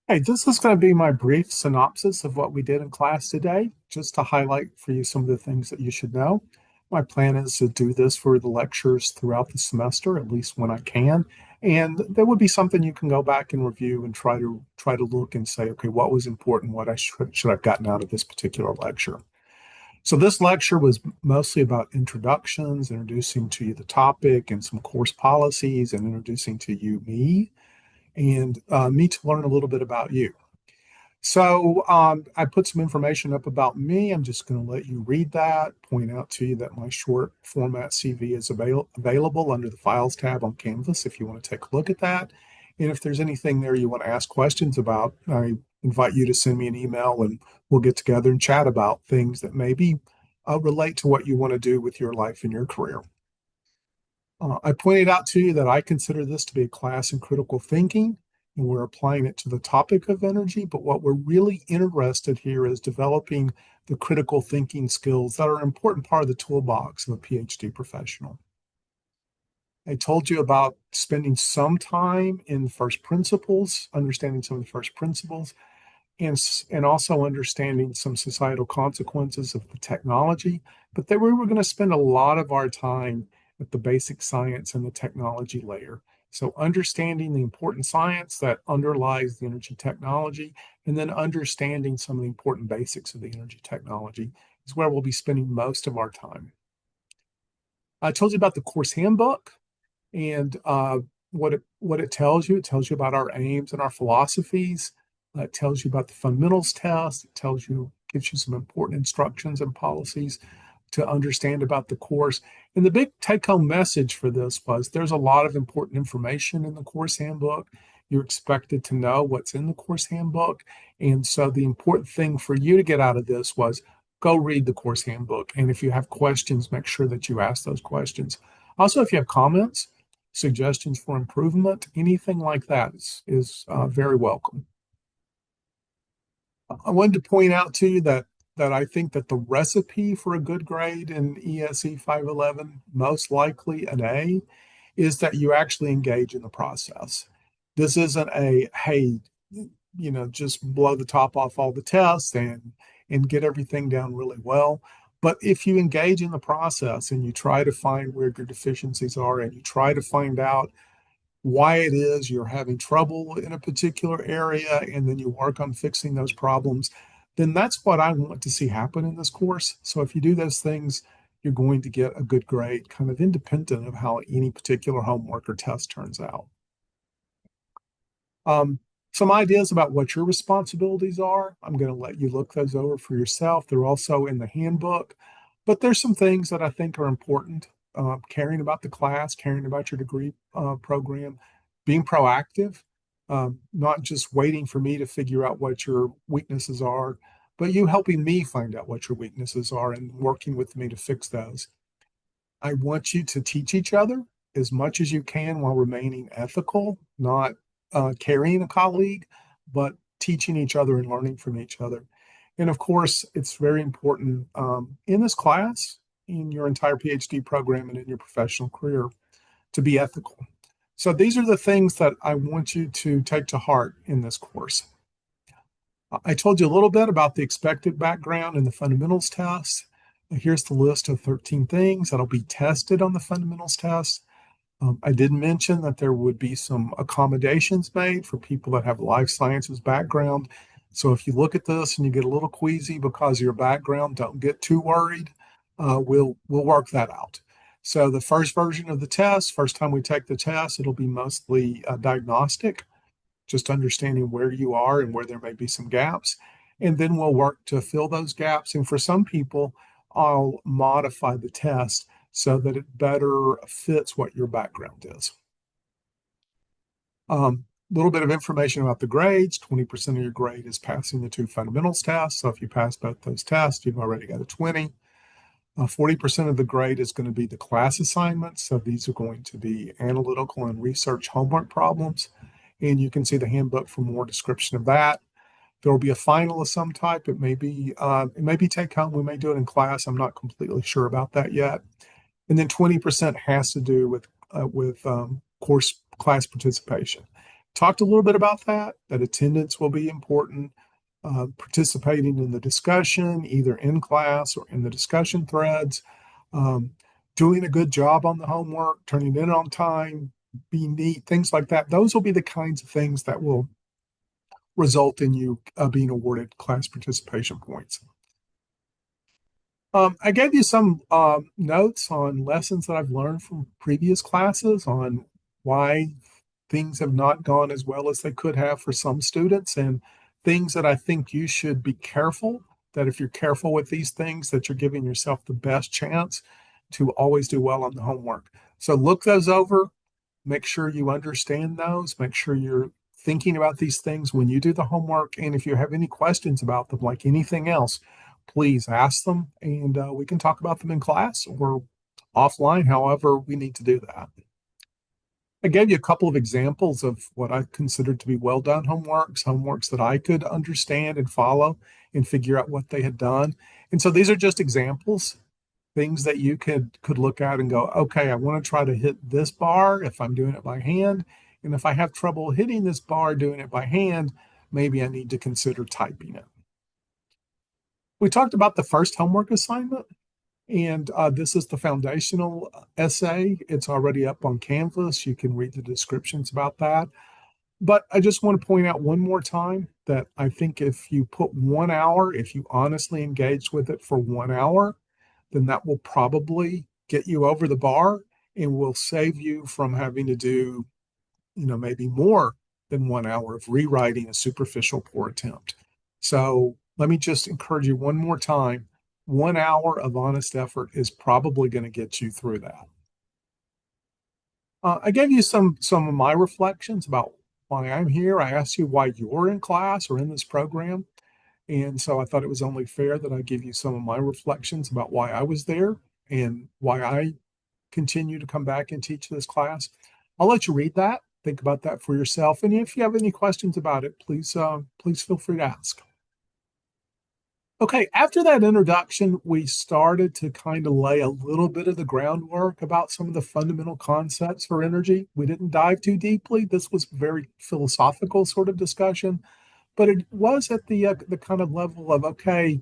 Hey, this is going to be my brief synopsis of what we did in class today, just to highlight for you some of the things that you should know. My plan is to do this for the lectures throughout the semester, at least when I can. And there would be something you can go back and review and try to look and say, okay, what was important, what I should have gotten out of this particular lecture. So this lecture was mostly about introductions, introducing to you the topic and some course policies, and introducing to you me and me to learn a little bit about you. So I put some information up about me. I'm just going to let you read that, point out to you that my short format CV is available under the Files tab on Canvas if you want to take a look at that. And if there's anything there you want to ask questions about, I invite you to send me an email and we'll get together and chat about things that maybe relate to what you want to do with your life and your career. I pointed out to you that I consider this to be a class in critical thinking, and we're applying it to the topic of energy. But what we're really interested here is developing the critical thinking skills that are an important part of the toolbox of a PhD professional. I told you about spending some time in first principles, understanding some of the first principles, and also understanding some societal consequences of the technology. But then we were going to spend a lot of our time with the basic science and the technology layer. So understanding the important science that underlies the energy technology, and then understanding some of the important basics of the energy technology is where we'll be spending most of our time. I told you about the course handbook and what it tells you. It tells you about our aims and our philosophies. It tells you about the fundamentals test. It tells you, gives you some important instructions and policies to understand about the course. And the big take-home message for this was there's a lot of important information in the course handbook. You're expected to know what's in the course handbook. And so the important thing for you to get out of this was go read the course handbook. And if you have questions, make sure that you ask those questions. Also, if you have comments, suggestions for improvement, anything like that is very welcome. I wanted to point out to you that I think that the recipe for a good grade in ESE 511, most likely an A, is that you actually engage in the process. This isn't a, hey, just blow the top off all the tests and get everything down really well. But if you engage in the process and you try to find where your deficiencies are and you try to find out why it is you're having trouble in a particular area, and then you work on fixing those problems, then that's what I want to see happen in this course. So if you do those things, you're going to get a good grade, kind of independent of how any particular homework or test turns out. Um, some ideas about what your responsibilities are. I'm going to let you look those over for yourself. They're also in the handbook, but there's some things that I think are important. Caring about the class, caring about your degree program, being proactive, not just waiting for me to figure out what your weaknesses are, but you helping me find out what your weaknesses are and working with me to fix those. I want you to teach each other as much as you can while remaining ethical, not carrying a colleague, but teaching each other and learning from each other. And of course, it's very important in this class, in your entire PhD program, and in your professional career to be ethical. So these are the things that I want you to take to heart in this course. I told you a little bit about the expected background and the fundamentals test. Here's the list of 13 things that'll be tested on the fundamentals test. I did mention that there would be some accommodations made for people that have life sciences background. So if you look at this and you get a little queasy because of your background, don't get too worried. We'll work that out. So the first version of the test, first time we take the test, it'll be mostly diagnostic, just understanding where you are and where there may be some gaps. And then we'll work to fill those gaps. And for some people, I'll modify the test so that it better fits what your background is. A little bit of information about the grades. 20% of your grade is passing the two fundamentals tests. So if you pass both those tests, you've already got a 20. 40% of the grade is going to be the class assignments. So these are going to be analytical and research homework problems. And you can see the handbook for more description of that. There will be a final of some type. It may be take home. We may do it in class. I'm not completely sure about that yet. And then 20% has to do with course class participation. Talked a little bit about that attendance will be important, participating in the discussion, either in class or in the discussion threads, um, doing a good job on the homework, turning it in on time, being neat, things like that. Those will be the kinds of things that will result in you being awarded class participation points. I gave you some notes on lessons that I've learned from previous classes on why things have not gone as well as they could have for some students, and things that I think you should be careful, that if you're careful with these things, that you're giving yourself the best chance to always do well on the homework. So look those over, make sure you understand those, make sure you're thinking about these things when you do the homework. And if you have any questions about them, like anything else, please ask them, and we can talk about them in class or offline, however we need to do that. I gave you a couple of examples of what I considered to be well done homeworks that I could understand and follow and figure out what they had done. And so these are just examples, things that you could look at and go, okay, I want to try to hit this bar if I'm doing it by hand. And if I have trouble hitting this bar doing it by hand, maybe I need to consider typing it. We talked about the first homework assignment, and this is the foundational essay. It's already up on Canvas. You can read the descriptions about that. But I just want to point out one more time that I think if you put 1 hour, if you honestly engage with it for 1 hour, then that will probably get you over the bar and will save you from having to do, maybe more than 1 hour of rewriting a superficial poor attempt. So let me just encourage you one more time. 1 hour of honest effort is probably going to get you through that. I gave you some of my reflections about why I'm here. I asked you why you're in class or in this program. And so I thought it was only fair that I give you some of my reflections about why I was there and why I continue to come back and teach this class. I'll let you read that. Think about that for yourself. And if you have any questions about it, please feel free to ask. Okay, after that introduction, we started to kind of lay a little bit of the groundwork about some of the fundamental concepts for energy. We didn't dive too deeply. This was very philosophical sort of discussion, but it was at the kind of level of, okay,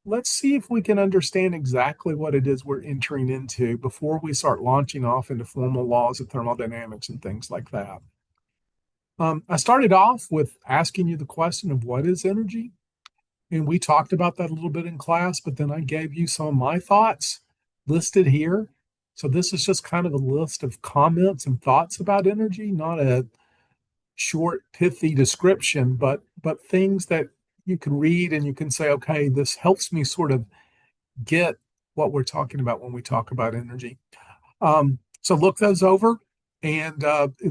let's see if we can understand exactly what it is we're entering into before we start launching off into formal laws of thermodynamics and things like that. I started off with asking you the question of what is energy? And we talked about that a little bit in class, but then I gave you some of my thoughts listed here. So this is just kind of a list of comments and thoughts about energy, not a short, pithy description, but things that you can read and you can say, okay, this helps me sort of get what we're talking about when we talk about energy. So look those over and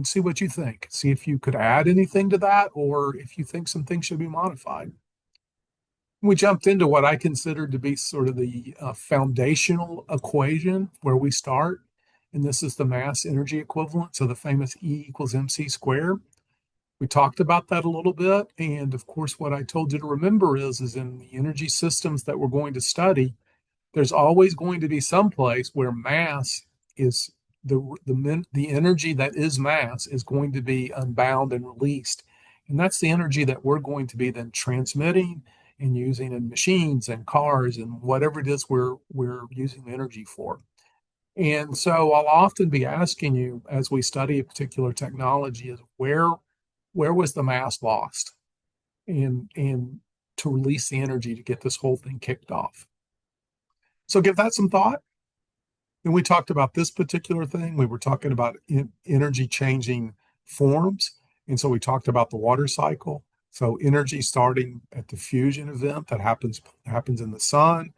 see what you think. See if you could add anything to that, or if you think some things should be modified. We jumped into what I considered to be sort of the foundational equation where we start, and this is the mass energy equivalent, so the famous E equals mc squared. We talked about that a little bit, and of course, what I told you to remember is in the energy systems that we're going to study, there's always going to be some place where mass is the energy that is mass is going to be unbound and released, and that's the energy that we're going to be then transmitting and using in machines and cars and whatever it is we're using the energy for. And so I'll often be asking you as we study a particular technology is where was the mass lost, and to release the energy to get this whole thing kicked off. So give that some thought. And we talked about this particular thing. We were talking about energy changing forms. And so we talked about the water cycle. So energy starting at the fusion event that happens in the sun,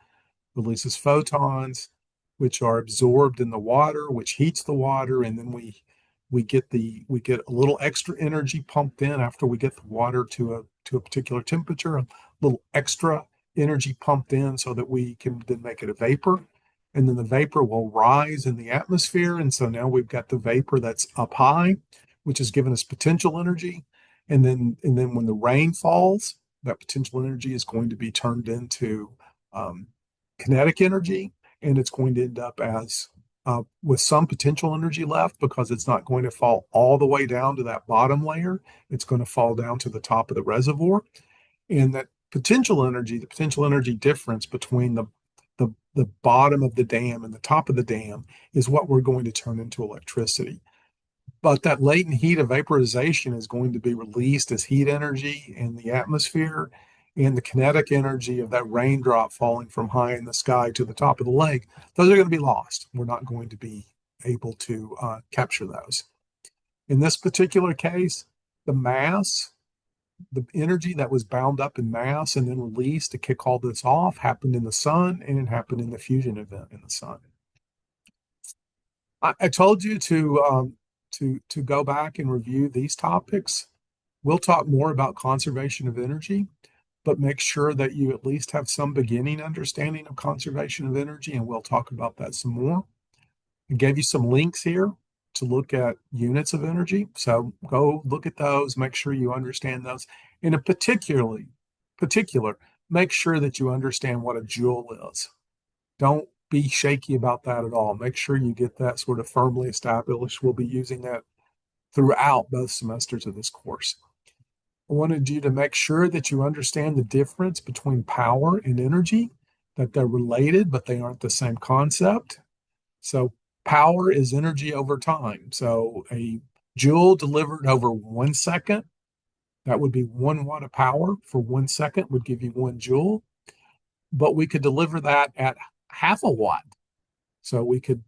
releases photons, which are absorbed in the water, which heats the water, and then we get a little extra energy pumped in after we get the water to a particular temperature, a little extra energy pumped in so that we can then make it a vapor. And then the vapor will rise in the atmosphere. And so now we've got the vapor that's up high, which has given us potential energy. And then when the rain falls, that potential energy is going to be turned into kinetic energy, and it's going to end up as with some potential energy left because it's not going to fall all the way down to that bottom layer. It's going to fall down to the top of the reservoir. And that potential energy, the potential energy difference between the bottom of the dam and the top of the dam is what we're going to turn into electricity. But that latent heat of vaporization is going to be released as heat energy in the atmosphere, and the kinetic energy of that raindrop falling from high in the sky to the top of the lake, those are going to be lost. We're not going to be able to capture those. In this particular case, the mass, the energy that was bound up in mass and then released to kick all this off happened in the sun, and it happened in the fusion event in the sun. I told you to go back and review these topics. We'll talk more about conservation of energy, but make sure that you at least have some beginning understanding of conservation of energy, and we'll talk about that some more. I gave you some links here to look at units of energy, so go look at those, make sure you understand those. And in particular, make sure that you understand what a joule is. Don't be shaky about that at all. Make sure you get that sort of firmly established. We'll be using that throughout both semesters of this course. I wanted you to make sure that you understand the difference between power and energy, that they're related, but they aren't the same concept. So power is energy over time. So a joule delivered over 1 second, that would be 1 watt of power for 1 second would give you 1 joule. But we could deliver that at half a watt. So we could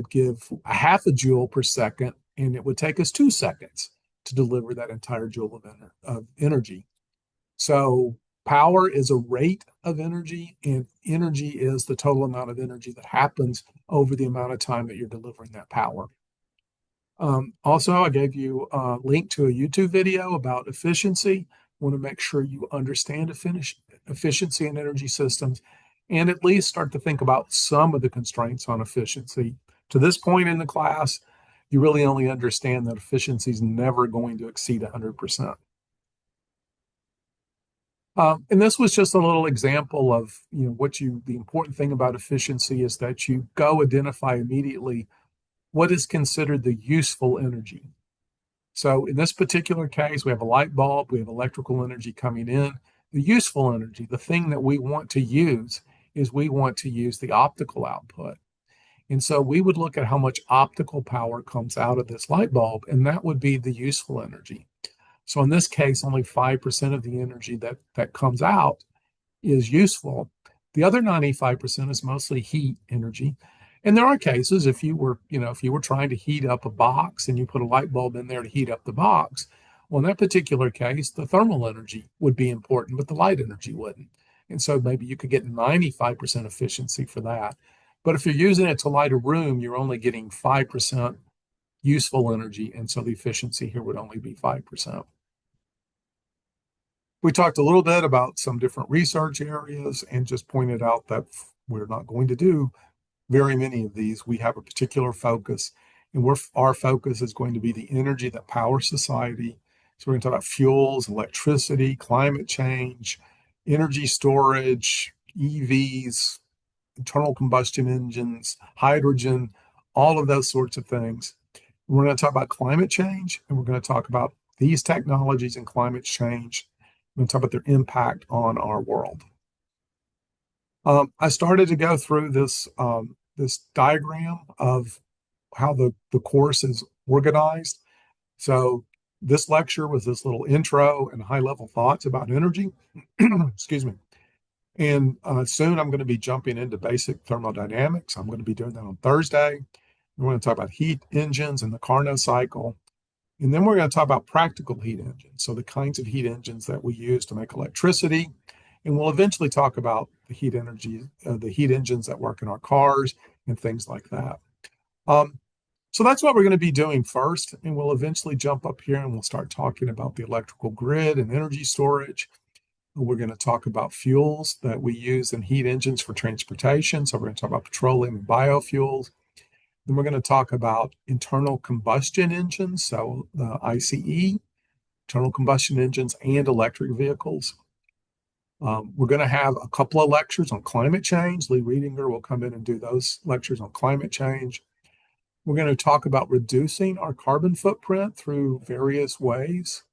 give a half a joule per second, and it would take us 2 seconds to deliver that entire joule of energy. So power is a rate of energy, and energy is the total amount of energy that happens over the amount of time that you're delivering that power. Also, I gave you a link to a YouTube video about efficiency. Want to make sure you understand efficiency in energy systems and at least start to think about some of the constraints on efficiency. To this point in the class, you really only understand that efficiency is never going to exceed 100%. And this was just a little example of, the important thing about efficiency is that you go identify immediately what is considered the useful energy. So in this particular case, we have a light bulb, we have electrical energy coming in. The useful energy, the thing that we want to use, is we want to use the optical output. And so we would look at how much optical power comes out of this light bulb, and that would be the useful energy. So in this case, only 5% of the energy that comes out is useful. The other 95% is mostly heat energy. And there are cases if you were trying to heat up a box and you put a light bulb in there to heat up the box, well, in that particular case, the thermal energy would be important, but the light energy wouldn't. And so maybe you could get 95% efficiency for that. But if you're using it to light a room, you're only getting 5% useful energy. And so the efficiency here would only be 5%. We talked a little bit about some different research areas and just pointed out that we're not going to do very many of these. We have a particular focus, and our focus is going to be the energy that powers society. So we're going to talk about fuels, electricity, climate change, energy storage, EVs, internal combustion engines, hydrogen, all of those sorts of things. We're going to talk about climate change, and we're going to talk about these technologies and climate change. We're going to talk about their impact on our world. I started to go through this diagram of how the course is organized. So this lecture was this little intro and high-level thoughts about energy. Excuse me. And soon I'm going to be jumping into basic thermodynamics. I'm going to be doing that on Thursday. We're going to talk about heat engines and the Carnot cycle. And then we're going to talk about practical heat engines. So the kinds of heat engines that we use to make electricity. And we'll eventually talk about the heat engines that work in our cars and things like that. So that's what we're going to be doing first. And we'll eventually jump up here and we'll start talking about the electrical grid and energy storage. We're going to talk about fuels that we use in heat engines for transportation. So we're going to talk about petroleum and biofuels. Then we're going to talk about internal combustion engines, so the ICE, internal combustion engines, and electric vehicles. We're going to have a couple of lectures on climate change. Lee Riedinger will come in and do those lectures on climate change. We're going to talk about reducing our carbon footprint through various ways,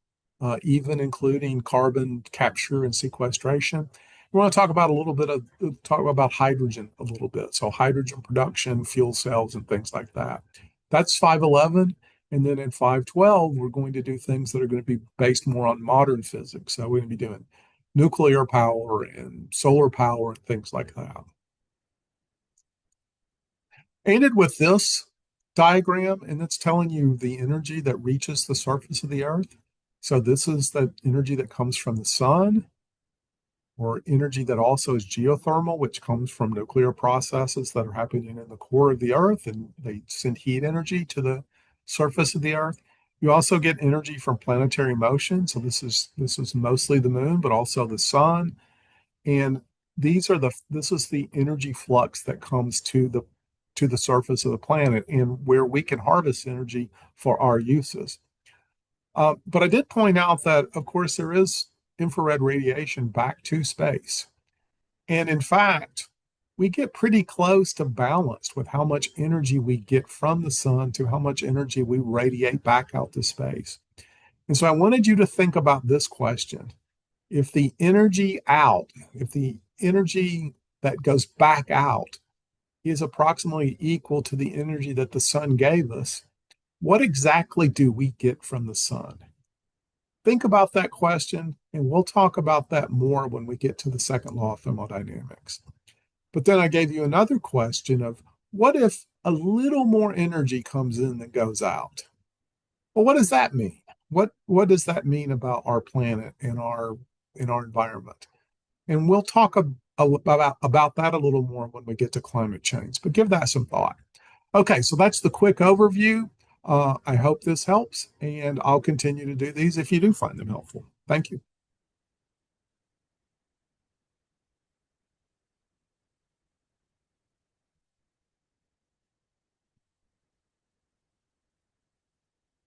even including carbon capture and sequestration. We want to talk about a little bit of talk about hydrogen a little bit. So hydrogen production, fuel cells, and things like that. That's 511. And then in 512, we're going to do things that are going to be based more on modern physics. So we're going to be doing nuclear power and solar power and things like that. Aided with this diagram, and it's telling you the energy that reaches the surface of the Earth. So this is the energy that comes from the sun, or energy that also is geothermal, which comes from nuclear processes that are happening in the core of the Earth, and they send heat energy to the surface of the Earth. You also get energy from planetary motion. So this is mostly the moon, but also the sun. And this is the energy flux that comes to the surface of the planet and where we can harvest energy for our uses. But I did point out that, of course, there is infrared radiation back to space. And in fact, we get pretty close to balanced with how much energy we get from the sun to how much energy we radiate back out to space. And so I wanted you to think about this question. If the energy out, if the energy that goes back out is approximately equal to the energy that the sun gave us, what exactly do we get from the sun? Think about that question, and we'll talk about that more when we get to the second law of thermodynamics. But then I gave you another question of what if a little more energy comes in than goes out? Well, what does that mean? What does that mean about our planet and our environment? And we'll talk about that a little more when we get to climate change, but give that some thought. Okay, so that's the quick overview. I hope this helps, and I'll continue to do these if you do find them helpful. Thank you.